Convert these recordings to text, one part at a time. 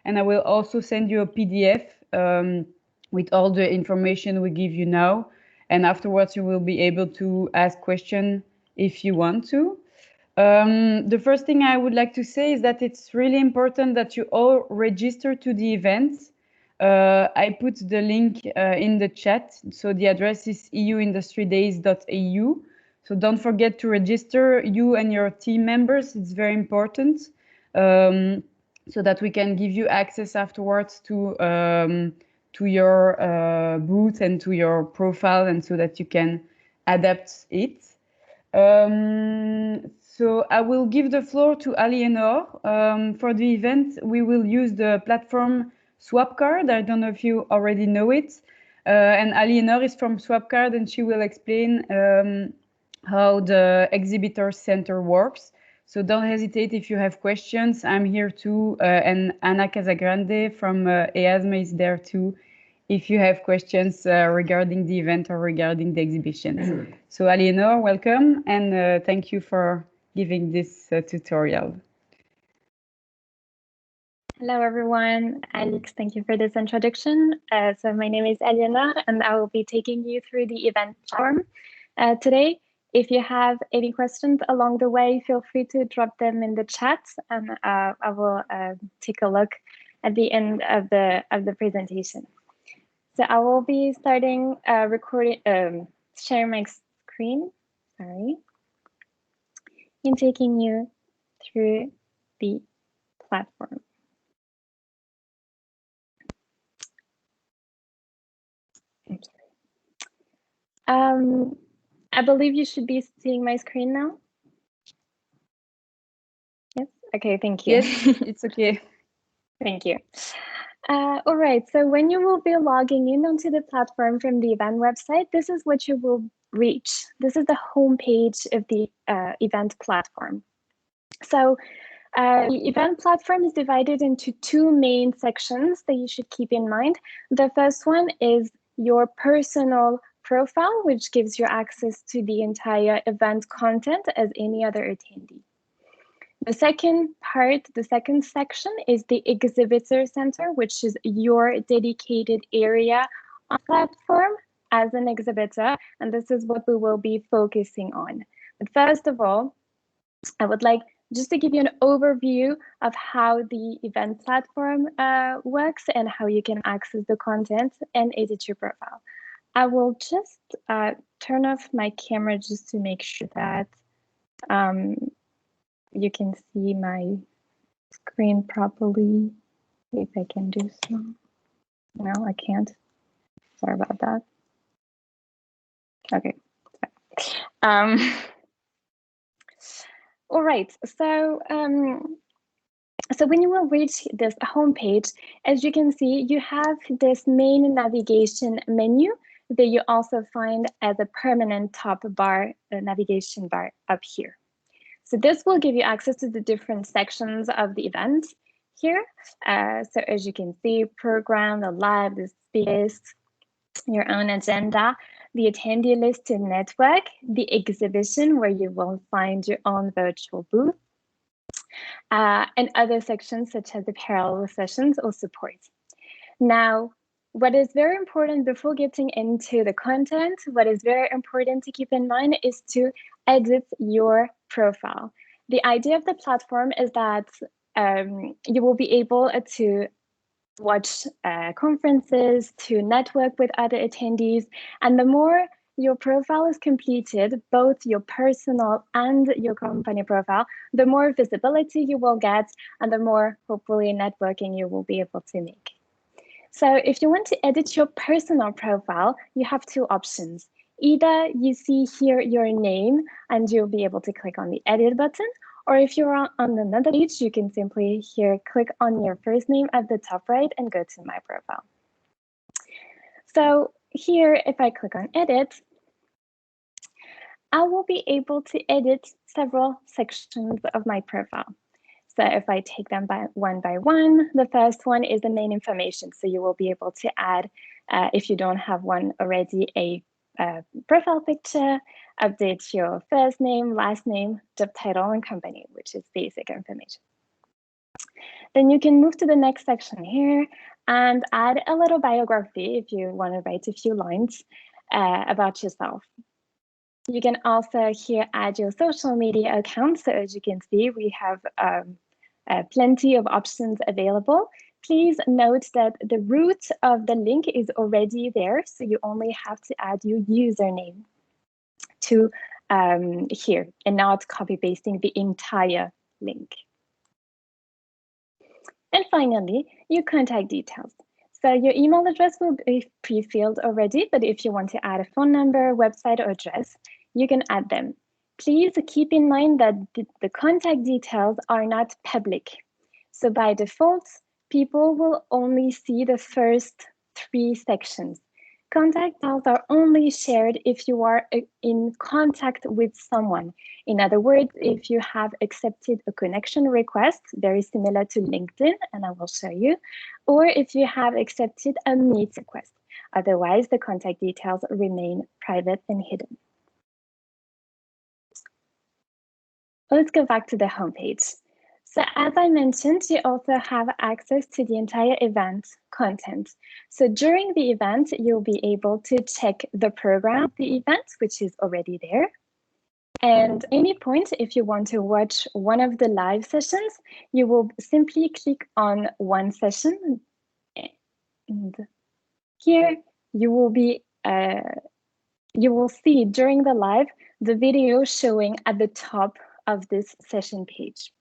And I will also send you a PDF with all the information we give you now. And afterwards, you will be able to ask questions if you want to. The first thing I would like to say is that it's really important that you all register to the event. I put the link in the chat. So the address is euindustrydays.eu. So don't forget to register, you and your team members. It's very important so that we can give you access afterwards to your booth and to your profile, and so that you can adapt it. So I will give the floor to Aliénor. For the event, we will use the platform Swapcard. I don't know if you already know it. And Aliénor is from Swapcard, and she will explain how the exhibitor center works. So don't hesitate if you have questions. I'm here too, and Anna Casagrande from EASMA is there too, if you have questions regarding the event or regarding the exhibitions. So Aliénor, welcome, and thank you for giving this tutorial. Hello, everyone. Alex, thank you for this introduction. So my name is Aliénor, and I will be taking you through the event platform today. If you have any questions along the way, feel free to drop them in the chat, and I will take a look at the end of the presentation. So I will be starting sharing my screen, sorry, and taking you through the platform. I believe you should be seeing my screen now. Yes. Okay. Thank you. Yes, it's okay. Thank you. All right. So when you will be logging in onto the platform from the event website, this is what you will reach. This is the homepage of the event platform. So the event platform is divided into two main sections that you should keep in mind. The first one is your personal profile, which gives you access to the entire event content as any other attendee. The second part, the second section, is the exhibitor center, which is your dedicated area on the platform as an exhibitor, and this is what we will be focusing on. But first of all, I would like just to give you an overview of how the event platform works and how you can access the content and edit your profile. I will just turn off my camera just to make sure that you can see my screen properly. If I can do so. No, I can't. Sorry about that. Okay. All right. So so when you will reach this homepage, as you can see, you have this main navigation menu that you also find as a permanent top bar, navigation bar up here. So this will give you access to the different sections of the event here. So as you can see, program, the live, the speakers, your own agenda, the attendee list and network, the exhibition where you will find your own virtual booth, and other sections such as the parallel sessions or support. Now, what is very important before getting into the content, what is very important to keep in mind is to edit your profile. The idea of the platform is that you will be able to watch conferences, to network with other attendees, and the more your profile is completed, both your personal and your company profile, the more visibility you will get and the more, hopefully, networking you will be able to make. So if you want to edit your personal profile, you have two options. Either you see here your name and you'll be able to click on the edit button, or if you're on another page, you can simply here click on your first name at the top right and go to my profile. So here, if I click on edit, I will be able to edit several sections of my profile. So if I take them by one, the first one is the main information. So you will be able to add, if you don't have one already, a profile picture, update your first name, last name, job title, and company, which is basic information. Then you can move to the next section here and add a little biography if you want to write a few lines about yourself. You can also here add your social media accounts. So as you can see, we have plenty of options available. Please note that the root of the link is already there, so you only have to add your username to here and not copy pasting the entire link. And finally, your contact details. So your email address will be pre-filled already, but if you want to add a phone number, website, or address, you can add them. Please keep in mind that the contact details are not public. So by default, people will only see the first 3 sections. Contact details are only shared if you are in contact with someone. In other words, if you have accepted a connection request, very similar to LinkedIn, and I will show you, or if you have accepted a meet request. Otherwise, the contact details remain private and hidden. Let's go back to the homepage. So as I mentioned, you also have access to the entire event content. So during the event, you'll be able to check the program of the event, which is already there. And any point, if you want to watch one of the live sessions, you will simply click on one session. And here you will see during the live, the video showing at the top of this session page.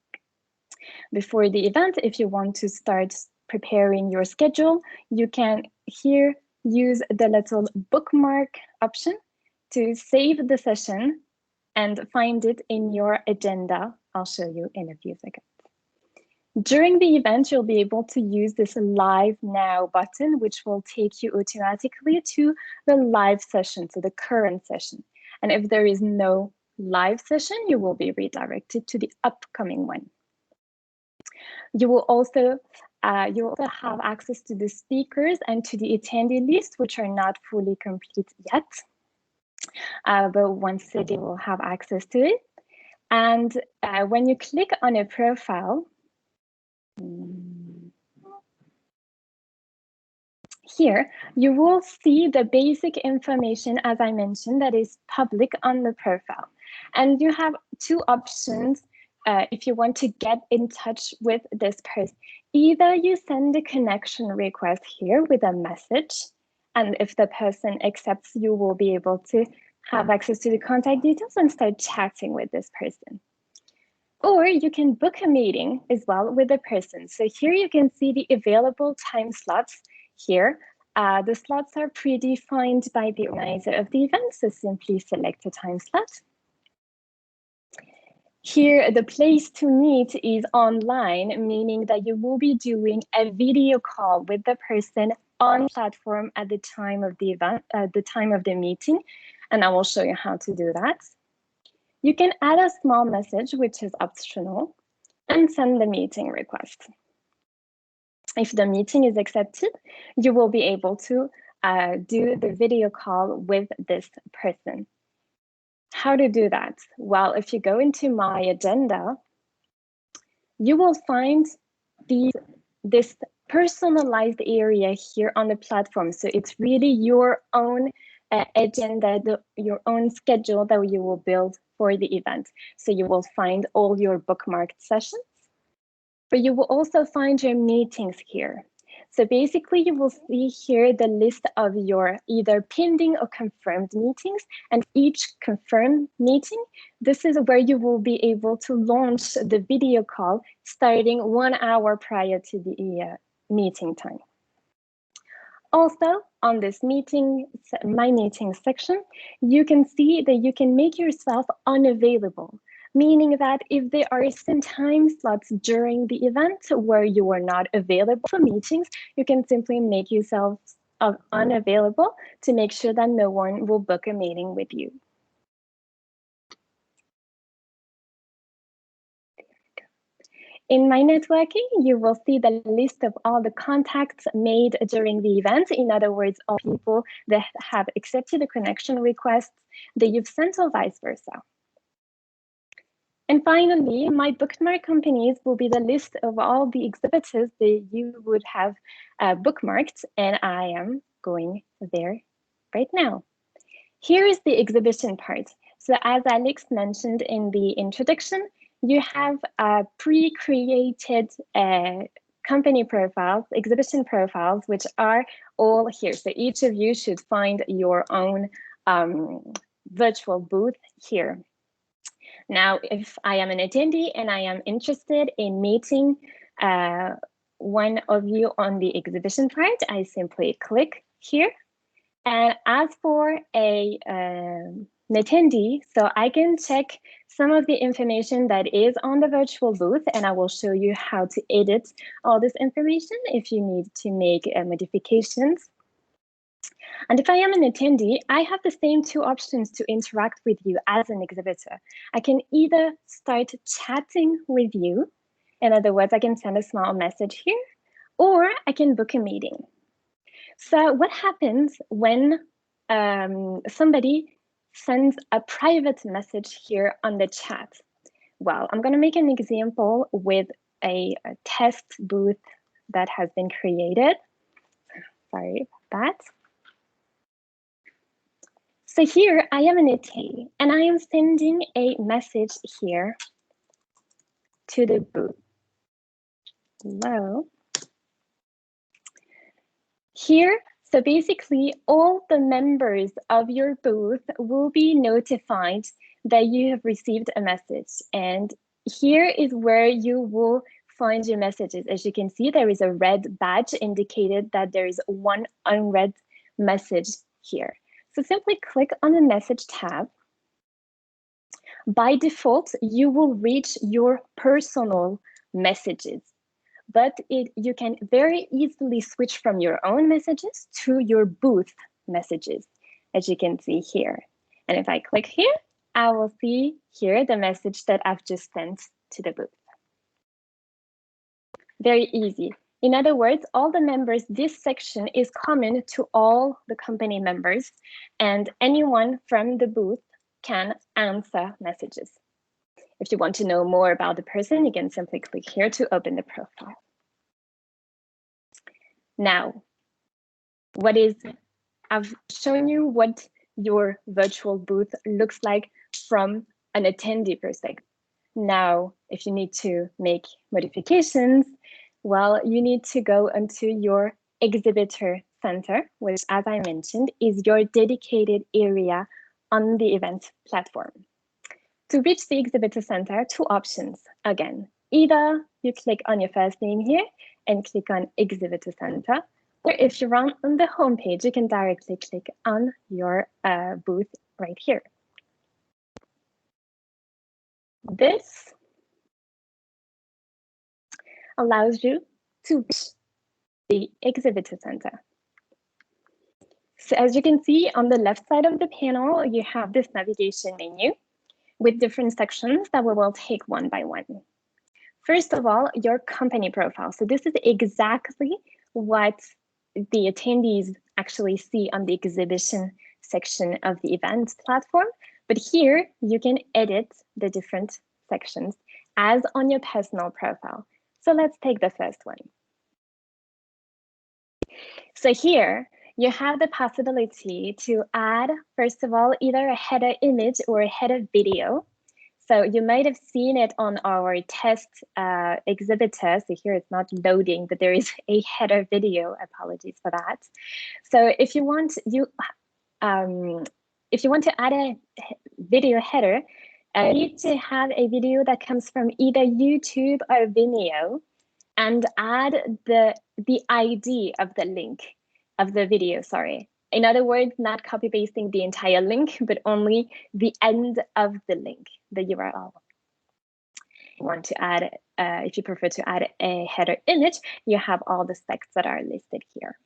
Before the event, if you want to start preparing your schedule, you can here use the little bookmark option to save the session and find it in your agenda. I'll show you in a few seconds. During the event, you'll be able to use this Live Now button, which will take you automatically to the live session, to the current session. And if there is no live session, you will be redirected to the upcoming one. You will also have access to the speakers and to the attendee list, which are not fully complete yet. But once you will have access to it. And when you click on a profile, here, you will see the basic information, as I mentioned, that is public on the profile. And you have 2 options if you want to get in touch with this person. Either you send a connection request here with a message, and if the person accepts, you will be able to have access to the contact details and start chatting with this person. Or you can book a meeting as well with the person. So here you can see the available time slots here. The slots are predefined by the organizer of the event, so simply select a time slot. Here, the place to meet is online, meaning that you will be doing a video call with the person on platform at the time of the event, at the time of the meeting, and I will show you how to do that. You can add a small message, which is optional, and send the meeting request. If the meeting is accepted, you will be able to do the video call with this person. How to do that? Well, if you go into My Agenda, you will find this personalized area here on the platform. So it's really your own agenda, your own schedule that you will build for the event. So you will find all your bookmarked sessions, but you will also find your meetings here. So basically you will see here the list of your either pending or confirmed meetings, and each confirmed meeting, this is where you will be able to launch the video call starting 1 hour prior to the meeting time. Also, on this meeting, My Meeting section, you can see that you can make yourself unavailable, meaning that if there are some time slots during the event where you are not available for meetings, you can simply make yourself unavailable to make sure that no one will book a meeting with you. In My Networking, you will see the list of all the contacts made during the event. In other words, all people that have accepted a connection request that you've sent or vice versa. And finally, my bookmark companies will be the list of all the exhibitors that you would have bookmarked, and I am going there right now. Here is the exhibition part. So as Alex mentioned in the introduction, you have pre-created company profiles, exhibition profiles, which are all here. So each of you should find your own virtual booth here. Now, if I am an attendee and I am interested in meeting one of you on the exhibition part, I simply click here. And as for an attendee, so I can check some of the information that is on the virtual booth, and I will show you how to edit all this information if you need to make modifications. And if I am an attendee, I have the same two options to interact with you as an exhibitor. I can either start chatting with you, in other words, I can send a small message here, or I can book a meeting. So what happens when somebody sends a private message here on the chat? Well, I'm going to make an example with a test booth that has been created. Sorry about that. So here I am an attendee, and I am sending a message here to the booth. Hello. Here, so basically all the members of your booth will be notified that you have received a message. And here is where you will find your messages. As you can see, there is a red badge indicated that there is one unread message here. So simply click on the message tab. By default, you will reach your personal messages, but you can very easily switch from your own messages to your booth messages, as you can see here. And if I click here, I will see here the message that I've just sent to the booth. Very easy. In other words, all the members, this section is common to all the company members, and anyone from the booth can answer messages. If you want to know more about the person, you can simply click here to open the profile. Now, I've shown you what your virtual booth looks like from an attendee perspective. Now, if you need to make modifications, well, you need to go into your exhibitor center, which, as I mentioned, is your dedicated area on the event platform. To reach the exhibitor center, two options. Again, either you click on your first name here and click on exhibitor center, or if you're on the homepage, you can directly click on your booth right here. This allows you to reach the exhibitor center. So as you can see on the left side of the panel, you have this navigation menu with different sections that we will take one by one. First of all, your company profile. So this is exactly what the attendees actually see on the exhibition section of the events platform. But here you can edit the different sections as on your personal profile. So let's take the first one. So here you have the possibility to add, first of all, either a header image or a header video. So you might have seen it on our test exhibitor. So here it's not loading, but there is a header video. Apologies for that. So if you want to add a video header, you need to have a video that comes from either YouTube or Vimeo, and add the ID of the link of the video. Sorry. In other words, not copy pasting the entire link, but only the end of the link, the URL. You want to add, if you prefer to add a header image, you have all the specs that are listed here.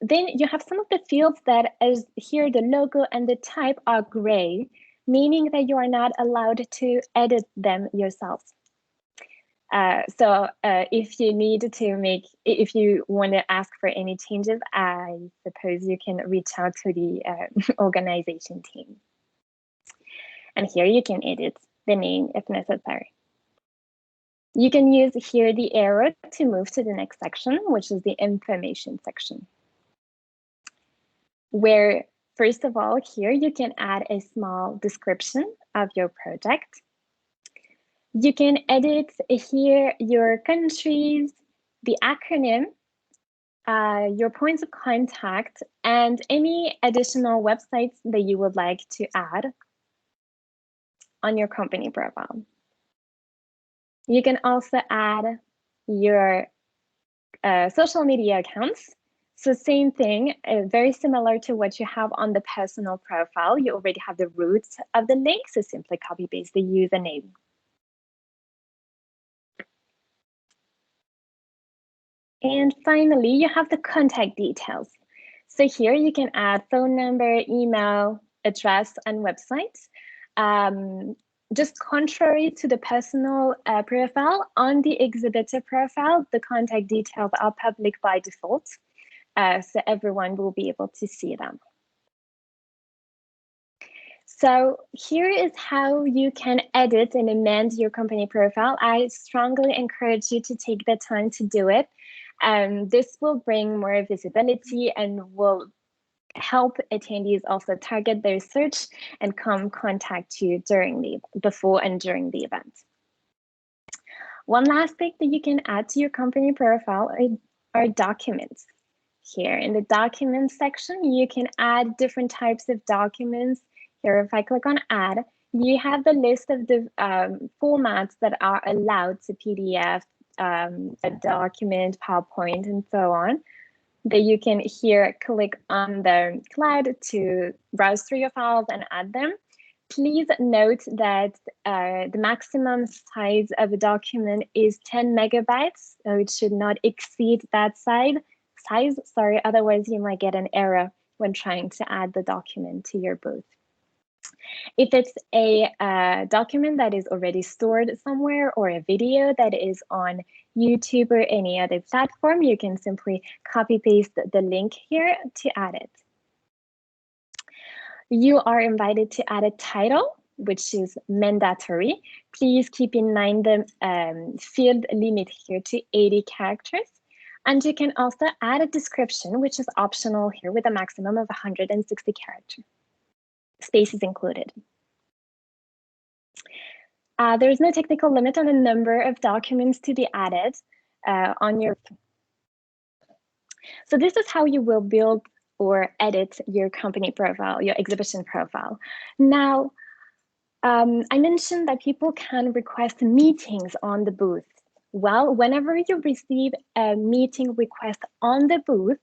Then you have some of the fields that, as here, the logo and the type are gray, meaning that you are not allowed to edit them yourself. So if you need to make, if you want to ask for any changes, I suppose you can reach out to the organization team. And here you can edit the name if necessary. You can use here the arrow to move to the next section, which is the information section, where first of all, here you can add a small description of your project. You can edit here your countries, the acronym, your points of contact, and any additional websites that you would like to add on your company profile. You can also add your social media accounts. So same thing, very similar to what you have on the personal profile. You already have the roots of the link, so simply copy paste the username. And finally, you have the contact details. So here you can add phone number, email, address, and website. Just contrary to the personal profile, on the exhibitor profile, the contact details are public by default, so everyone will be able to see them. So here is how you can edit and amend your company profile. I strongly encourage you to take the time to do it. This will bring more visibility and will help attendees also target their search and come contact you before and during the event. One last thing that you can add to your company profile are documents. Here in the documents section, you can add different types of documents. Here, if I click on add, you have the list of the formats that are allowed to PDF, a document, PowerPoint, and so on. That you can here click on the cloud to browse through your files and add them. Please note that the maximum size of a document is 10 megabytes, so it should not exceed that size, otherwise you might get an error when trying to add the document to your booth. If it's a document that is already stored somewhere or a video that is on YouTube or any other platform, you can simply copy paste the link here to add it. You are invited to add a title, which is mandatory. Please keep in mind the field limit here to 80 characters. And you can also add a description, which is optional here with a maximum of 160 characters. Space is included. There is no technical limit on the number of documents to be added on your. So this is how you will build or edit your company profile, your exhibition profile. Now, I mentioned that people can request meetings on the booth. Well, whenever you receive a meeting request on the booth,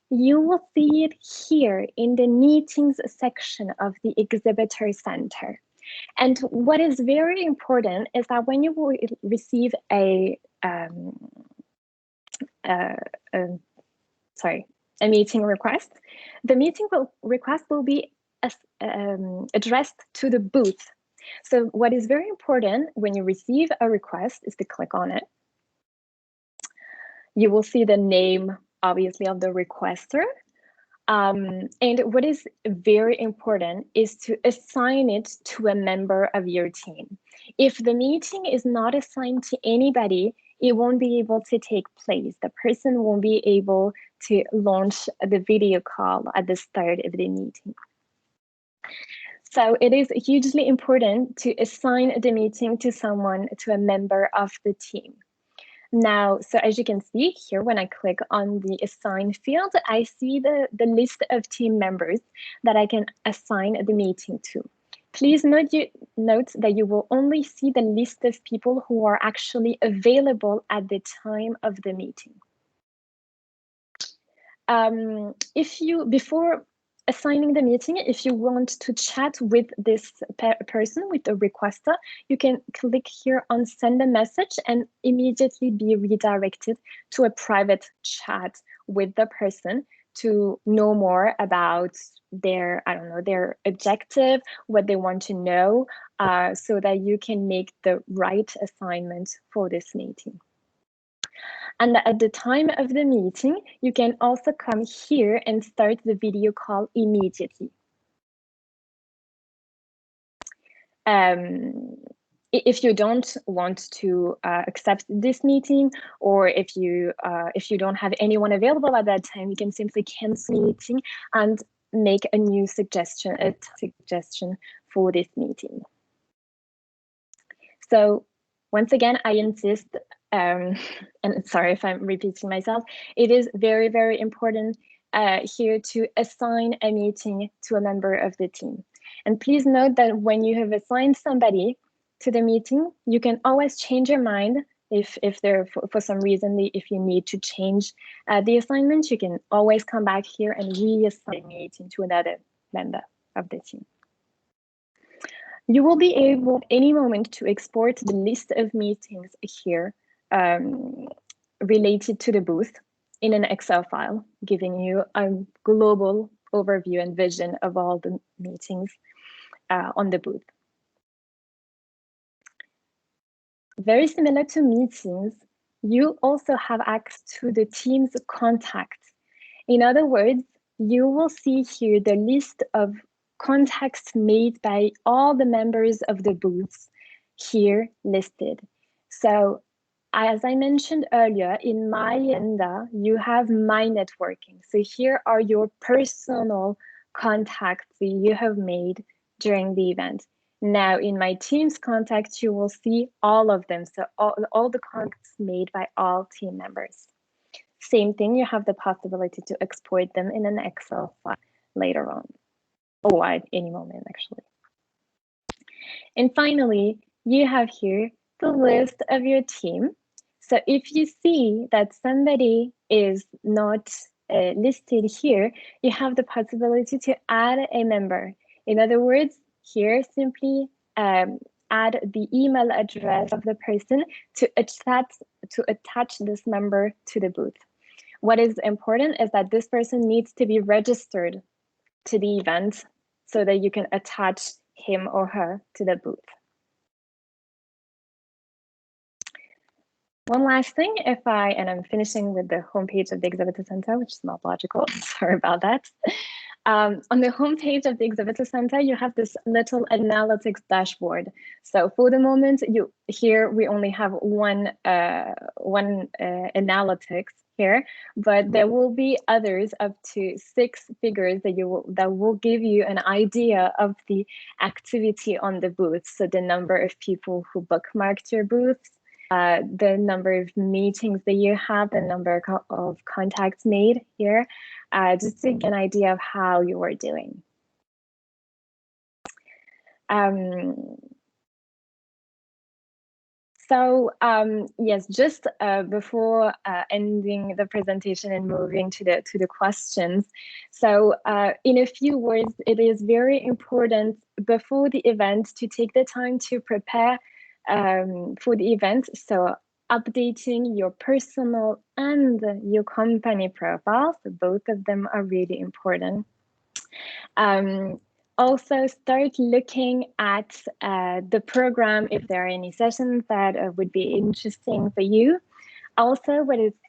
you will see it here in the meetings section of the exhibitor center. And what is very important is that when you will receive a meeting request, the meeting request will be addressed to the booth. So what is very important when you receive a request is to click on it. You will see the name, obviously, of the requester. And what is very important is to assign it to a member of your team. If the meeting is not assigned to anybody, it won't be able to take place. The person won't be able to launch the video call at the start of the meeting. So it is hugely important to assign the meeting to someone, to a member of the team. Now, so as you can see here, when I click on the assign field, I see the list of team members that I can assign the meeting to. Please note that you will only see the list of people who are actually available at the time of the meeting. Before assigning the meeting, if you want to chat with this person, with the requester, you can click here on send a message and immediately be redirected to a private chat with the person to know more about their, their objective, what they want to know, so that you can make the right assignment for this meeting. And at the time of the meeting, you can also come here and start the video call immediately. if you don't want to accept this meeting, or if you don't have anyone available at that time, you can simply cancel the meeting and make a new suggestion, for this meeting. So once again, I insist, and sorry if I'm repeating myself, it is very, very important here to assign a meeting to a member of the team. And please note that when you have assigned somebody to the meeting, you can always change your mind. If there, for some reason, if you need to change the assignment, you can always come back here and reassign the meeting to another member of the team. You will be able at any moment to export the list of meetings here related to the booth in an Excel file, giving you a global overview and vision of all the meetings on the booth. Very similar to meetings, you also have access to the team's contacts. In other words, you will see here the list of contacts made by all the members of the booths here listed. So as I mentioned earlier, in My Agenda, you have My Networking. So here are your personal contacts that you have made during the event. Now in My Team's contacts, you will see all of them. So all the contacts made by all team members. Same thing, you have the possibility to export them in an Excel file later on, or at any moment actually. And finally, you have here the list of your team. So if you see that somebody is not listed here, you have the possibility to add a member. In other words, here simply add the email address of the person to attach this member to the booth. What is important is that this person needs to be registered to the event so that you can attach him or her to the booth. One last thing, and I'm finishing with the homepage of the Exhibitor Center, which is not logical, sorry about that. On the homepage of the Exhibitor Center, you have this little analytics dashboard. So for the moment, here we only have one analytics here, but there will be others up to 6 figures that will give you an idea of the activity on the booth. So the number of people who bookmarked your booths, the number of meetings that you have, the number of contacts made here, just to get an idea of how you are doing. Yes, just before ending the presentation and moving to the questions. So in a few words, it is very important before the event to take the time to prepare for the event. So updating your personal and your company profiles, so both of them are really important. Also start looking at the program if there are any sessions that would be interesting for you. Also,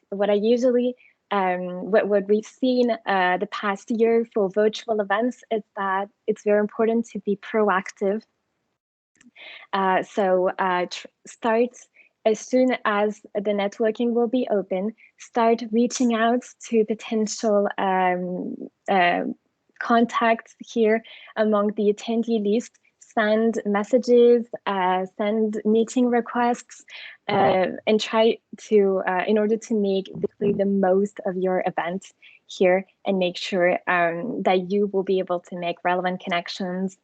what I usually what we've seen the past year for virtual events is that it's very important to be proactive. Start as soon as the networking will be open, start reaching out to potential contacts here among the attendee list, send messages, send meeting requests, and try to, in order to make the most of your event here and make sure that you will be able to make relevant connections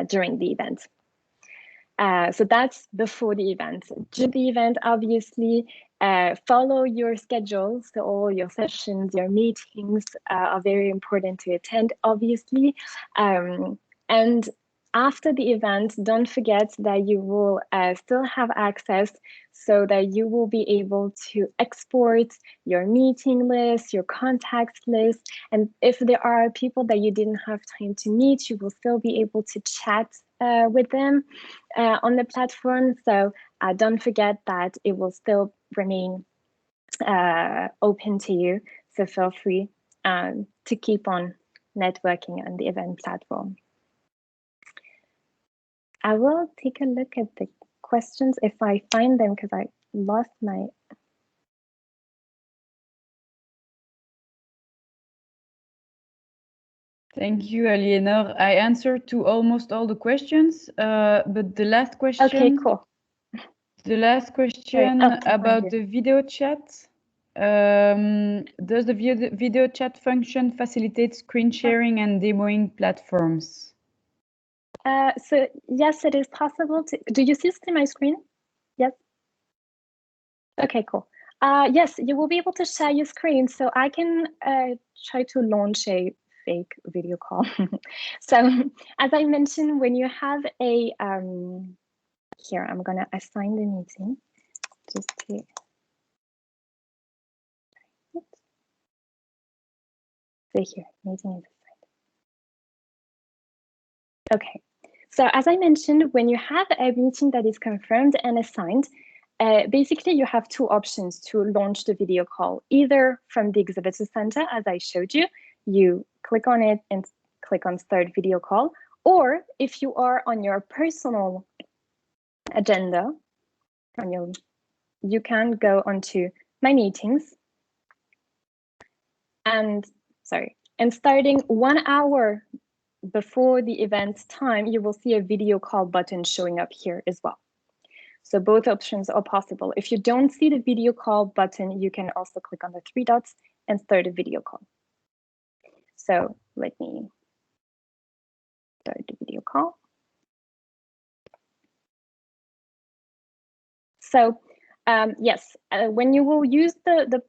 during the event. So that's before the event. During the event, obviously, follow your schedule. So all your sessions, your meetings are very important to attend, obviously. And after the event, don't forget that you will still have access so that you will be able to export your meeting list, your contacts list. And if there are people that you didn't have time to meet, you will still be able to chat with them on the platform. So don't forget that it will still remain open to you. So feel free to keep on networking on the event platform. I will take a look at the questions if I find them, because I lost my... Thank you, Aliénor. I answered to almost all the questions, but the last question. Okay, cool. The last question about the video chat. Does the video chat function facilitate screen sharing and demoing platforms? So yes, it is possible to... Do you see my screen? Yes. Okay, cool. Yes, you will be able to share your screen. So I can try to launch a fake video call. So as I mentioned, when you have a, here, I'm gonna assign the meeting just to... So here, meeting is assigned. Okay, so as I mentioned, when you have a meeting that is confirmed and assigned, basically you have two options to launch the video call, either from the exhibitor center, as I showed you, you click on it and click on start video call, or if you are on your personal agenda, you can go onto my meetings and starting 1 hour before the event time, you will see a video call button showing up here as well. So both options are possible. If you don't see the video call button, you can also click on the 3 dots and start a video call. So let me start the video call. So yes, when you will use the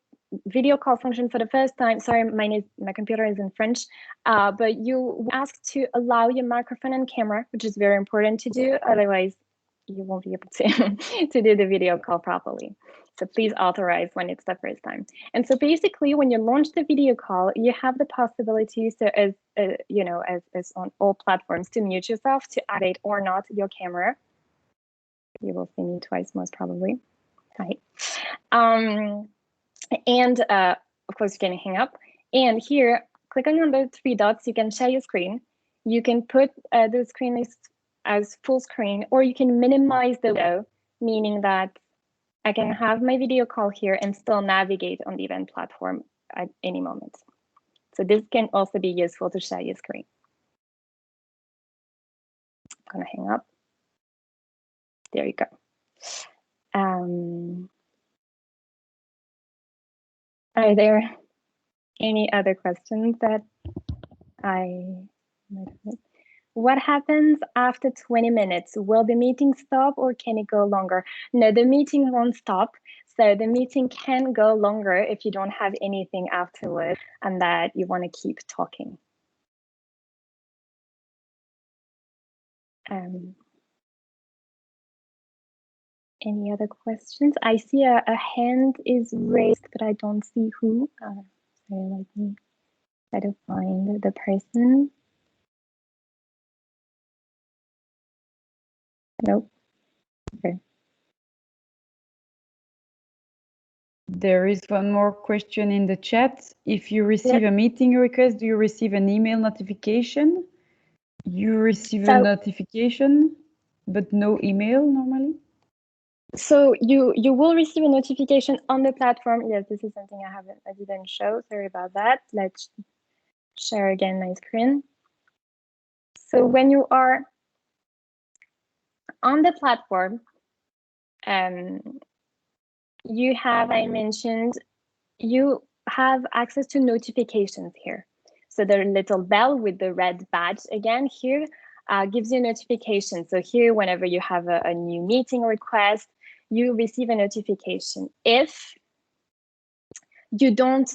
video call function for the first time, sorry, my computer is in French, but you ask to allow your microphone and camera, which is very important to do, otherwise you won't be able to, to do the video call properly. So please authorize when it's the first time. And so basically, when you launch the video call, you have the possibility, so as you know, as on all platforms, to mute yourself, to activate or not your camera. You will see me twice, most probably. Hi. And of course, you can hang up. And here, clicking on the 3 dots, you can share your screen. You can put the screen as full screen, or you can minimize the window, meaning that I can have my video call here and still navigate on the event platform at any moment. So this can also be useful to share your screen. I'm gonna hang up. There you go. Are there any other questions that I might have? What happens after 20 minutes? Will the meeting stop or can it go longer? No, the meeting won't stop. So the meeting can go longer if you don't have anything afterwards and that you want to keep talking. Any other questions? I see a hand is raised, but I don't see who. So let me try to find the person. Nope. Okay. There is one more question in the chat. If you receive a meeting request, do you receive an email notification? You receive a notification, but no email normally? So you will receive a notification on the platform. Yes, this is something I didn't show. Sorry about that. Let's share again my screen. So when you are on the platform, you have, I mentioned, you have access to notifications here. So the little bell with the red badge again here gives you a notification. So here, whenever you have a new meeting request, you receive a notification. If you don't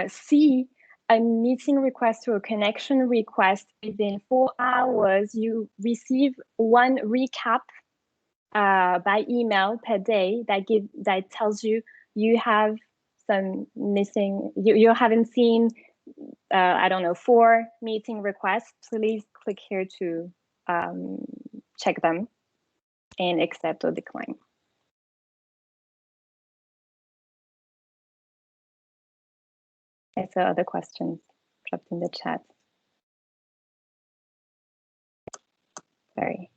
see a meeting request or a connection request within 4 hours, you receive one recap by email per day that tells you you have some missing, you haven't seen, I don't know, 4 meeting requests. Please click here to check them and accept or decline. I saw other questions dropped in the chat. Sorry.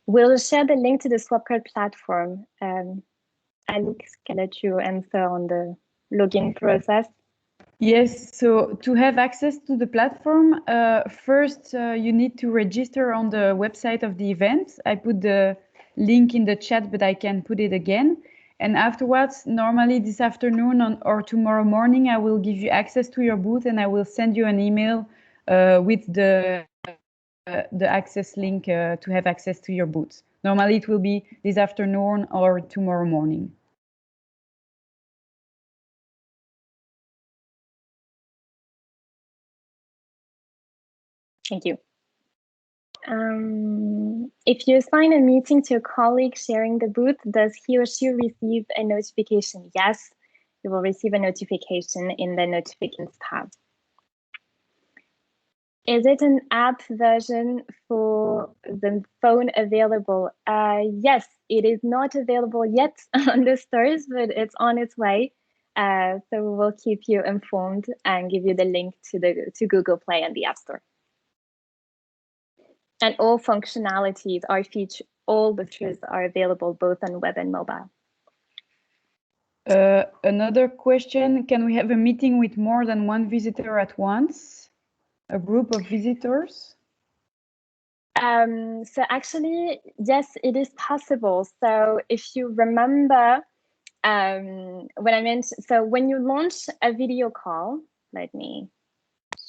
We'll share the link to the Swapcard platform. Alex, can let you answer on the login process? Yes, so to have access to the platform, first you need to register on the website of the event. I put the link in the chat, but I can put it again. And afterwards, normally this afternoon or tomorrow morning, I will give you access to your booth and I will send you an email with the access link to have access to your booth. Normally it will be this afternoon or tomorrow morning. Thank you. If you assign a meeting to a colleague sharing the booth, does he or she receive a notification? Yes, you will receive a notification in the notifications tab. Is it an app version for the phone available? Yes, it is not available yet on the stores, but it's on its way. So we will keep you informed and give you the link to Google Play and the App Store. And all functionalities are featured, all the features are available both on web and mobile. Another question, can we have a meeting with more than one visitor at once? A group of visitors? So actually, yes, it is possible. So if you remember when I mentioned, so when you launch a video call, let me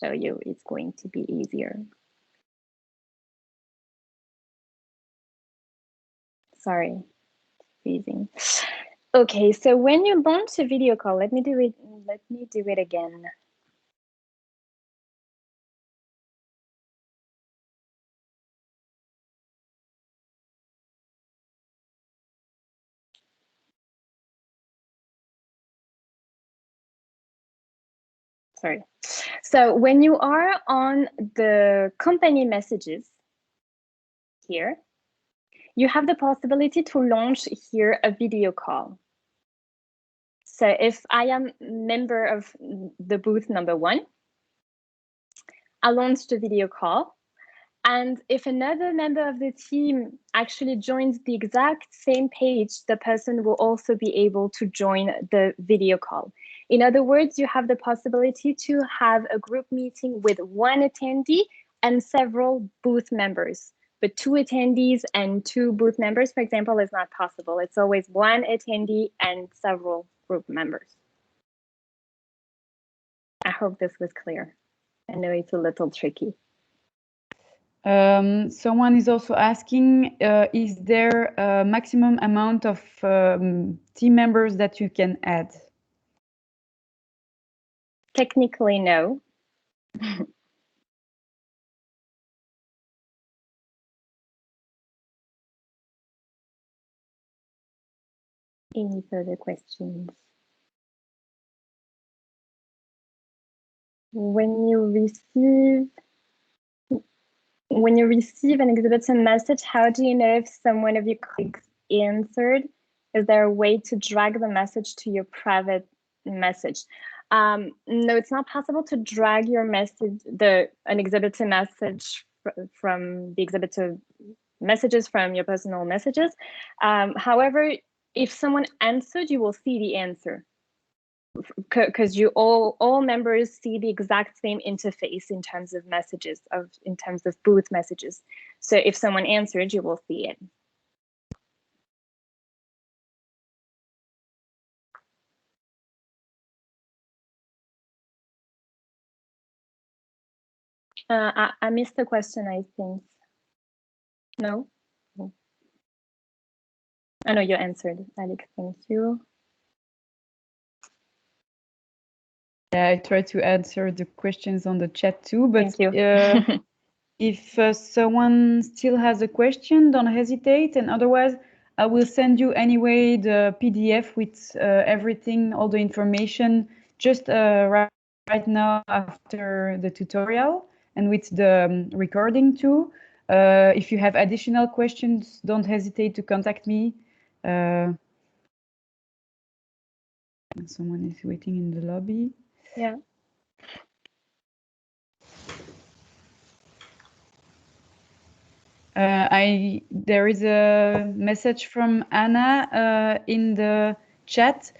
show you, it's going to be easier. Sorry, freezing. Okay, so when you launch a video call, let me do it again. Sorry. So when you are on the company messages here, you have the possibility to launch here a video call. So if I am member of the booth number 1, I launched a video call. And if another member of the team actually joins the exact same page, the person will also be able to join the video call. In other words, you have the possibility to have a group meeting with one attendee and several booth members. But 2 attendees and 2 booth members, for example, is not possible. It's always one attendee and several group members. I hope this was clear. I know it's a little tricky. Someone is also asking, is there a maximum amount of team members that you can add? Technically, no. Any further questions? When you receive an exhibitor message, how do you know if someone of your colleagues answered? Is there a way to drag the message to your private message? No, it's not possible to drag your message, an exhibitor message from the exhibitor messages from your personal messages. However, if someone answered, you will see the answer, because you all members see the exact same interface in terms of messages, in terms of booth messages. So if someone answered, you will see it. I missed the question, I think. No? I know you answered, Alex, thank you. Yeah, I try to answer the questions on the chat too, but thank you. if someone still has a question, don't hesitate, and otherwise I will send you anyway the PDF with everything, all the information, just right now after the tutorial, and with the recording too. If you have additional questions, don't hesitate to contact me. Someone is waiting in the lobby. Yeah. There is a message from Anna in the chat.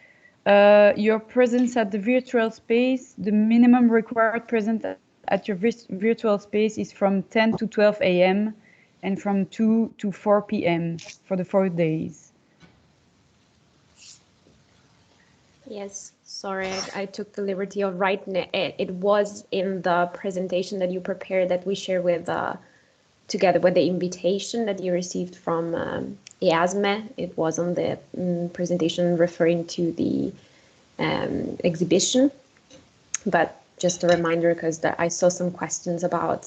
Your presence at the virtual space, the minimum required presence at your virtual space is from 10 to 12 a.m. and from 2 to 4 p.m. for the 4 days. Yes, sorry, I took the liberty of writing it. It was in the presentation that you prepared that we share with together with the invitation that you received from EASME. It was on the presentation referring to the exhibition, but just a reminder because I saw some questions about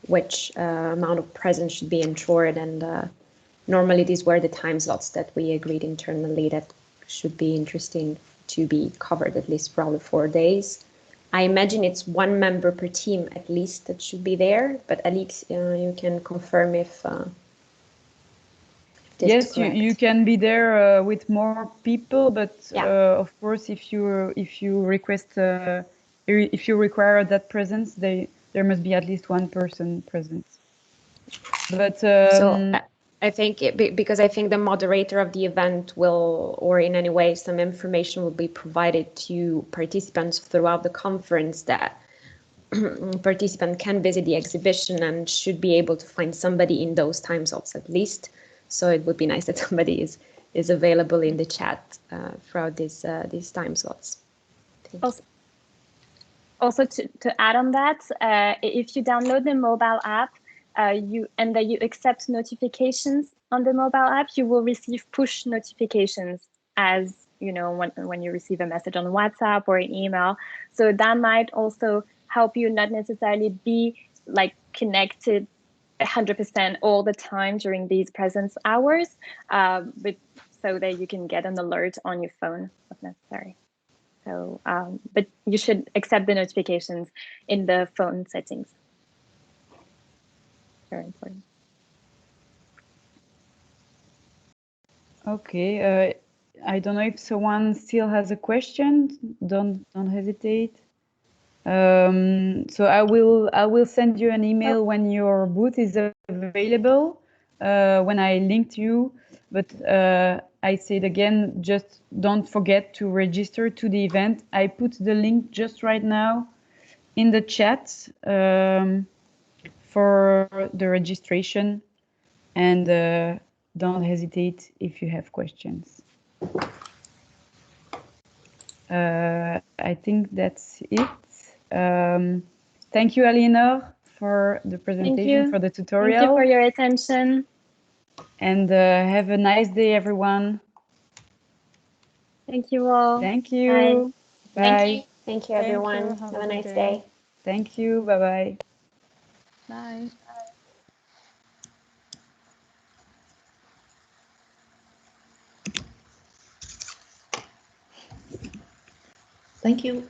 which amount of presence should be ensured, and normally these were the time slots that we agreed internally that should be interesting to be covered at least for all the 4 days. I imagine it's one member per team at least that should be there, but Alix, you can confirm if this Yes, is correct. you can be there with more people, but Yeah. of course, if you request if you require that presence, there must be at least one person present. But So I think because I think the moderator of the event will, or in any way, some information will be provided to participants throughout the conference that participant can visit the exhibition and should be able to find somebody in those time slots at least. So it would be nice that somebody is available in the chat throughout these time slots. Also to add on that, if you download the mobile app you accept notifications on the mobile app, you will receive push notifications as you know when you receive a message on WhatsApp or an email. So that might also help you not necessarily be like connected 100% all the time during these presence hours, but so that you can get an alert on your phone if necessary. So, but you should accept the notifications in the phone settings. Very important. okay, I don't know if someone still has a question. Don't hesitate. So I will send you an email when your booth is available, when I linked you. But I say it again, just don't forget to register to the event. I put the link just right now in the chat for the registration, and don't hesitate if you have questions. I think that's it. Thank you, Aliénor, for the presentation, for the tutorial. Thank you for your attention. And have a nice day, everyone. Thank you all. Thank you. Bye. Bye. Thank you, everyone. Have a nice day. Thank you. Bye-bye. Bye. Thank you.